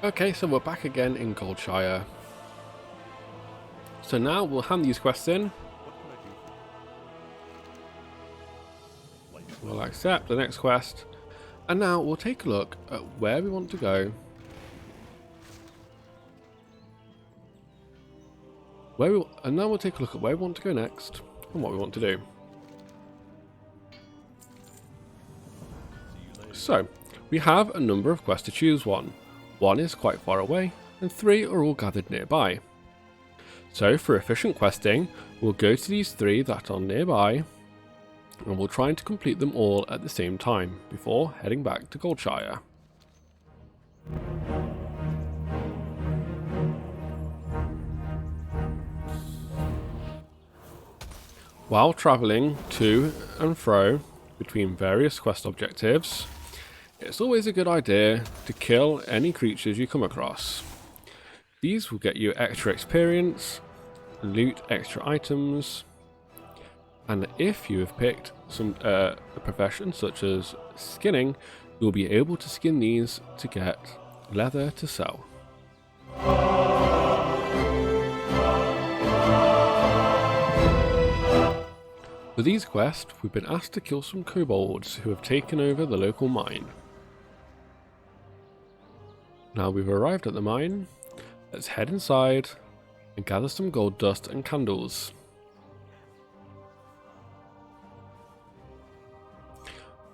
Okay, so we're back again in Goldshire. So now we'll hand these quests in. We'll accept the next quest. And now we'll take a look at where we want to go. And now we'll take a look at where we want to go next and what we want to do. So, we have a number of quests to choose on. One is quite far away, and 3 are all gathered nearby. So for efficient questing, we'll go to these 3 that are nearby, and we'll try to complete them all at the same time, before heading back to Goldshire. While travelling to and fro between various quest objectives, it's always a good idea to kill any creatures you come across. These will get you extra experience, loot extra items, and if you have picked a profession such as skinning, you'll be able to skin these to get leather to sell. For these quests, we've been asked to kill some kobolds who have taken over the local mine. Now we've arrived at the mine, let's head inside and gather some gold dust and candles.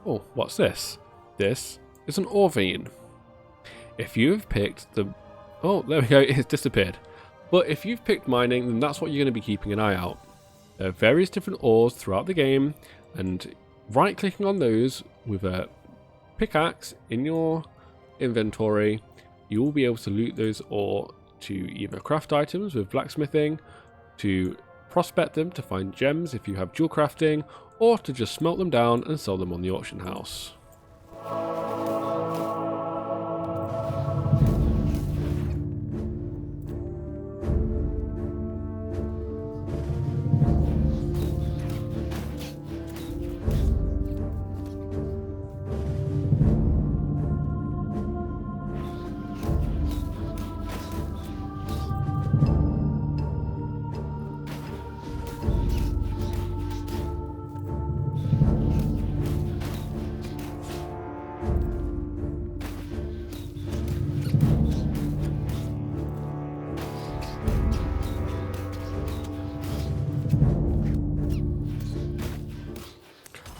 Oh, what's this? This is an ore vein. If you have picked the... Oh, there we go, it's disappeared. But if you've picked mining, then that's what you're going to be keeping an eye out. There are various different ores throughout the game, and right-clicking on those with a pickaxe in your inventory, you will be able to loot those ore to either craft items with blacksmithing, to prospect them to find gems if you have dual crafting, or to just smelt them down and sell them on the auction house.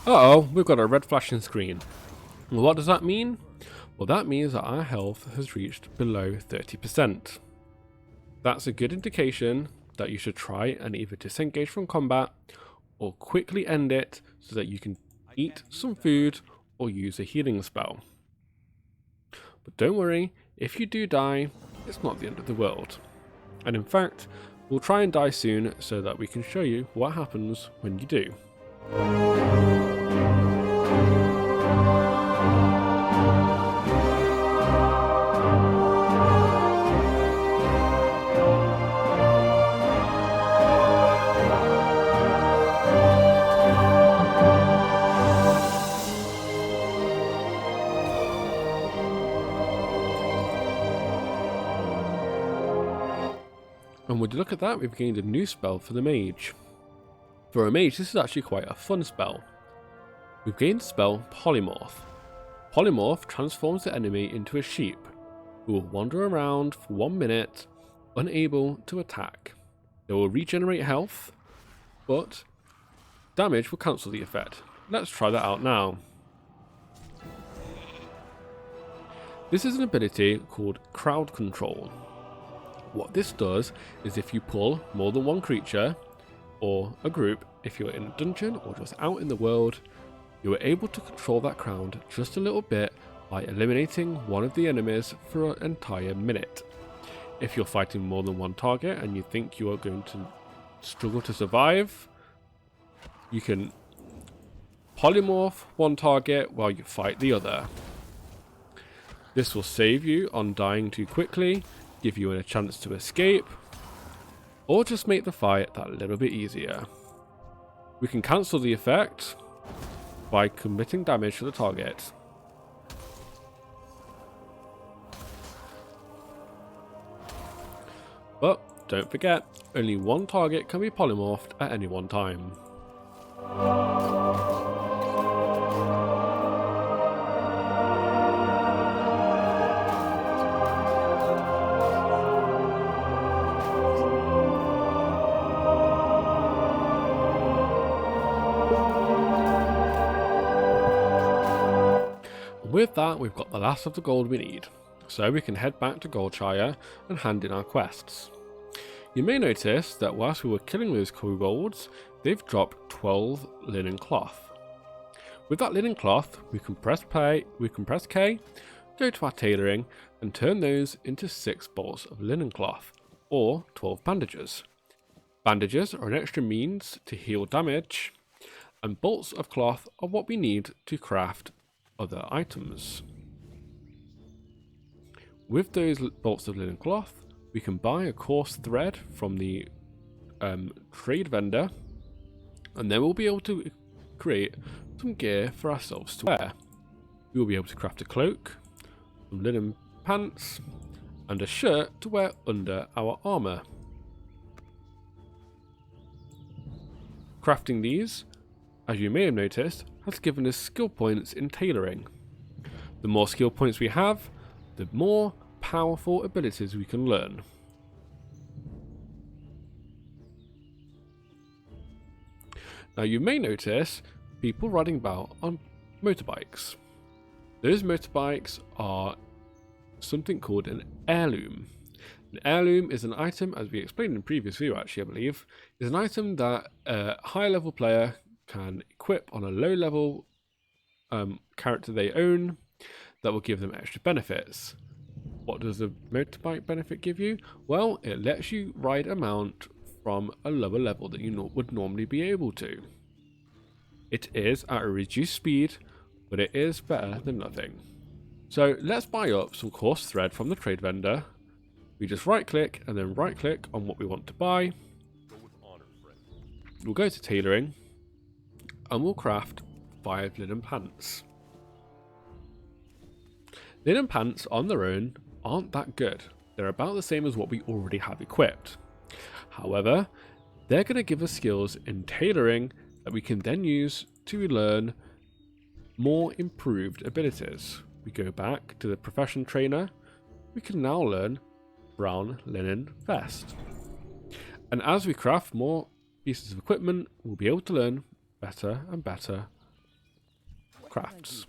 Uh-oh, we've got a red flashing screen. Well, what does that mean? Well, that means that our health has reached below 30%. That's a good indication that you should try and either disengage from combat or quickly end it so that you can eat some food or use a healing spell. But don't worry, if you do die, it's not the end of the world. And in fact, we'll try and die soon so that we can show you what happens when you do. And would you look at that, we've gained a new spell for the mage. For a mage, this is actually quite a fun spell. We've gained the spell Polymorph. Polymorph transforms the enemy into a sheep, who will wander around for 1 minute, unable to attack. They will regenerate health, but damage will cancel the effect. Let's try that out now. This is an ability called Crowd Control. What this does is if you pull more than one creature, or a group, if you're in a dungeon or just out in the world, you are able to control that crowd just a little bit by eliminating one of the enemies for an entire minute. If you're fighting more than one target and you think you are going to struggle to survive, you can polymorph one target while you fight the other. This will save you on dying too quickly, give you a chance to escape, or just make the fight that little bit easier. We can cancel the effect by committing damage to the target. But don't forget, only one target can be polymorphed at any one time. With that, we've got the last of the gold we need, so we can head back to Goldshire and hand in our quests. You may notice that whilst we were killing those kobolds, they've dropped 12 linen cloth. With that linen cloth, we can press K, go to our tailoring, and turn those into 6 bolts of linen cloth, or 12 bandages. Bandages are an extra means to heal damage, and bolts of cloth are what we need to craft other items. With those bolts of linen cloth, we can buy a coarse thread from the trade vendor, and then we'll be able to create some gear for ourselves to wear. We will be able to craft a cloak, some linen pants, and a shirt to wear under our armor. Crafting these, as you may have noticed, has given us skill points in tailoring. The more skill points we have, the more powerful abilities we can learn. Now you may notice people riding about on motorbikes. Those motorbikes are something called an heirloom. An heirloom is an item, as we explained in a previous video actually I believe, is an item that a high level player can equip on a low level character they own that will give them extra benefits. What does the motorbike benefit give you? Well, it lets you ride a mount from a lower level that you would normally be able to. It is at a reduced speed, but it is better than nothing. So let's buy up some coarse thread from the trade vendor. We just right click and then right click on what we want to buy. We'll go to tailoring and we'll craft 5 linen pants. Linen pants on their own aren't that good. They're about the same as what we already have equipped. However, they're going to give us skills in tailoring that we can then use to learn more improved abilities. We go back to the profession trainer. We can now learn brown linen vest. And as we craft more pieces of equipment, we'll be able to learn better and better crafts.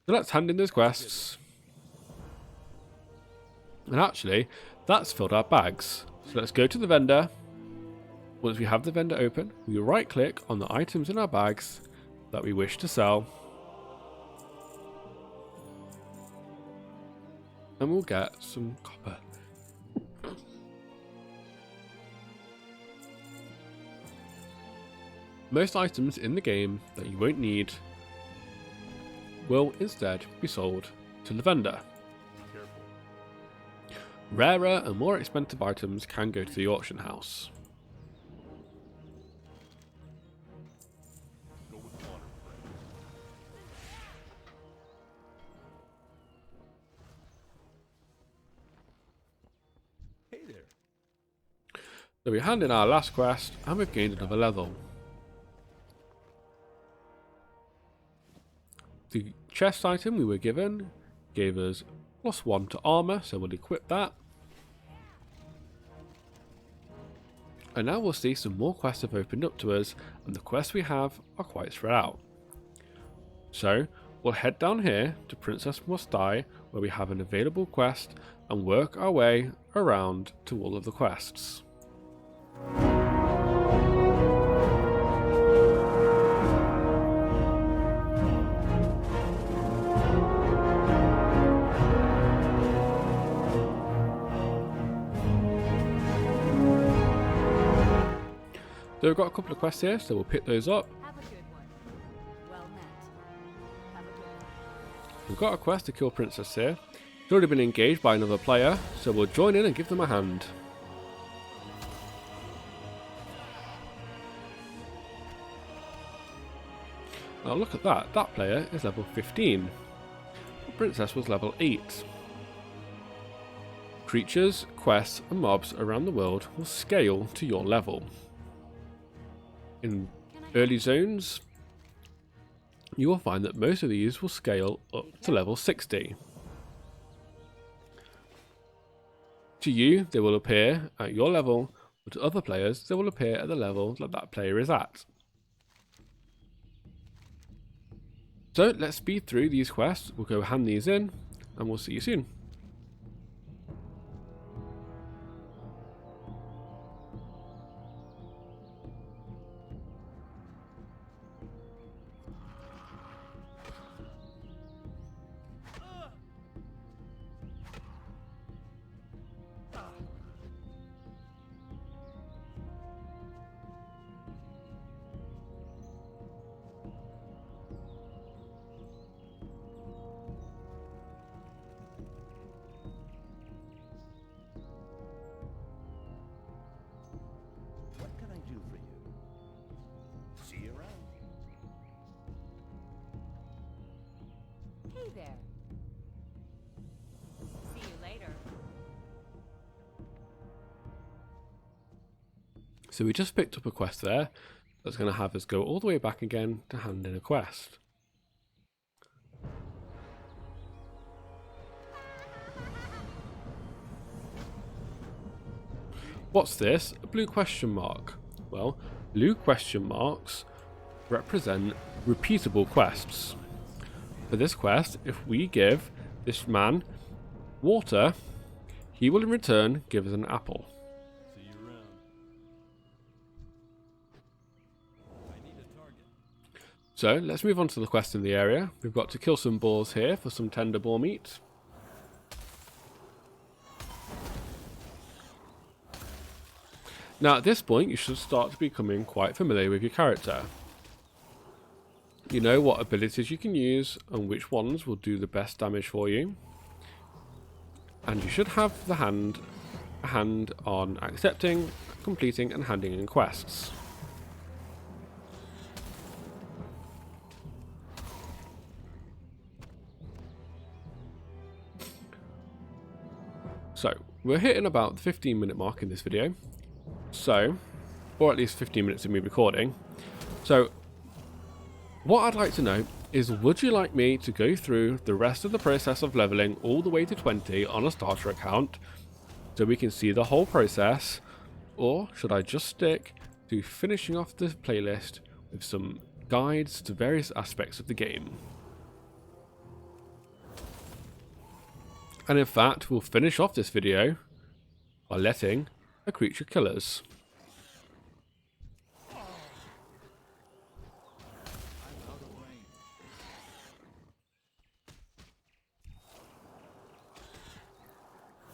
So let's hand in those quests. And actually, that's filled our bags. So let's go to the vendor. Once we have the vendor open, we right click on the items in our bags that we wish to sell. And we'll get some copper. Most items in the game that you won't need will instead be sold to the vendor. Rarer and more expensive items can go to the auction house. Hey there. So we hand in our last quest and we've gained another level. The chest item we were given gave us +1 to armor, so we'll equip that. And now we'll see some more quests have opened up to us, and the quests we have are quite spread out. So we'll head down here to Princess Must Die, where we have an available quest, and work our way around to all of the quests. So we've got a couple of quests here, so we'll pick those up. Have a good one. Well met. Have a good one. We've got a quest to kill Princess here. It's already been engaged by another player, so we'll join in and give them a hand. Now look at that, that player is level 15. The Princess was level 8. creatures, quests and mobs around the world will scale to your level. In early zones, you will find that most of these will scale up to level 60. To you, they will appear at your level, but to other players, they will appear at the level that that player is at. So let's speed through these quests, we'll go hand these in, and we'll see you soon. What can I do for you? See you around. Hey there. See you later. So we just picked up a quest there that's going to have us go all the way back again to hand in a quest. What's this? A blue question mark. Well, blue question marks represent repeatable quests. For this quest, if we give this man water, he will in return give us an apple. See you around. I need a target. So let's move on to the quest in the area. We've got to kill some boars here for some tender boar meat. Now at this point you should start to becoming quite familiar with your character. You know what abilities you can use and which ones will do the best damage for you. And you should have a hand on accepting, completing and handing in quests. So we're hitting about the 15-minute mark in this video. So, or at least 15 minutes of me recording. So, what I'd like to know is, would you like me to go through the rest of the process of leveling all the way to 20 on a starter account so we can see the whole process, or should I just stick to finishing off the playlist with some guides to various aspects of the game? And in fact, we'll finish off this video by letting a creature kill us.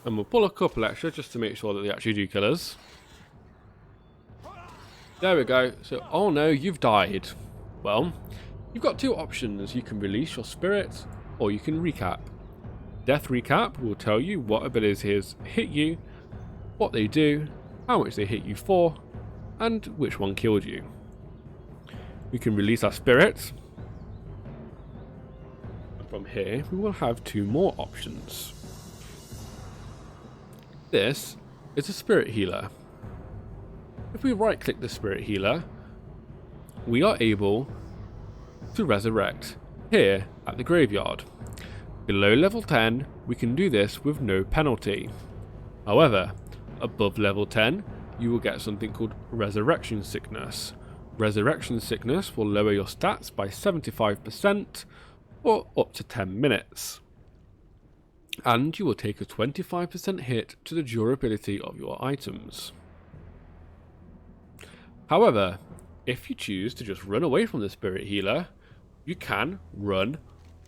And we'll pull a couple extra just to make sure that they actually do kill us. There we go. So, oh no, you've died. Well, you've got two options. You can release your spirit, or you can recap. Death recap will tell you what abilities hit you, what they do, how much they hit you for, and which one killed you. We can release our spirits. And from here, we will have two more options. This is a spirit healer. If we right click the spirit healer, we are able to resurrect here at the graveyard. Below level 10, we can do this with no penalty. However, above level 10, you will get something called Resurrection Sickness. Resurrection Sickness will lower your stats by 75% or up to 10 minutes. And you will take a 25% hit to the durability of your items. However, if you choose to just run away from the spirit healer, you can run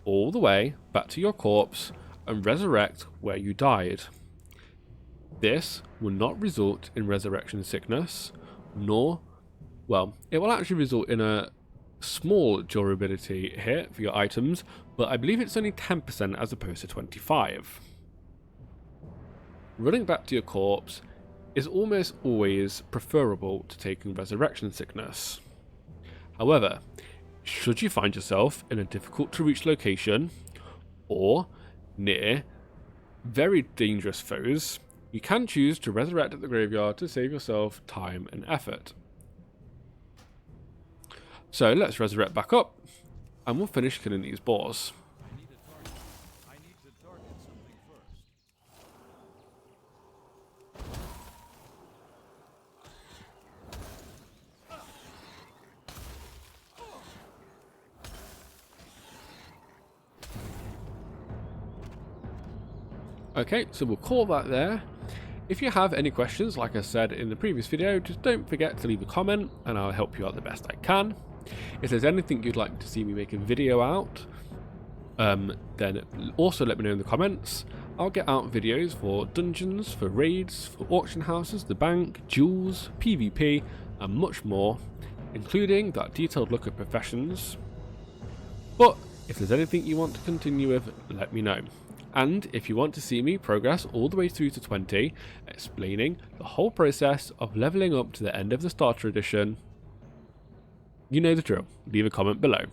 all the way back to your corpse and resurrect where you died. This will not result in resurrection sickness, nor, well, it will actually result in a small durability hit for your items, but I believe it's only 10% as opposed to 25%. Running back to your corpse is almost always preferable to taking resurrection sickness. However, should you find yourself in a difficult to reach location or near very dangerous foes, you can choose to resurrect at the graveyard to save yourself time and effort. So let's resurrect back up, and we'll finish killing these boars. I need a target. I need to target something first. Okay, so we'll call that there. If you have any questions, like I said in the previous video, just don't forget to leave a comment and I'll help you out the best I can. If there's anything you'd like to see me make a video out, then also let me know in the comments. I'll get out videos for dungeons, for raids, for auction houses, the bank, duels, PvP, and much more, including that detailed look at professions. But if there's anything you want to continue with, let me know. And if you want to see me progress all the way through to 20, explaining the whole process of leveling up to the end of the starter edition, you know the drill. Leave a comment below.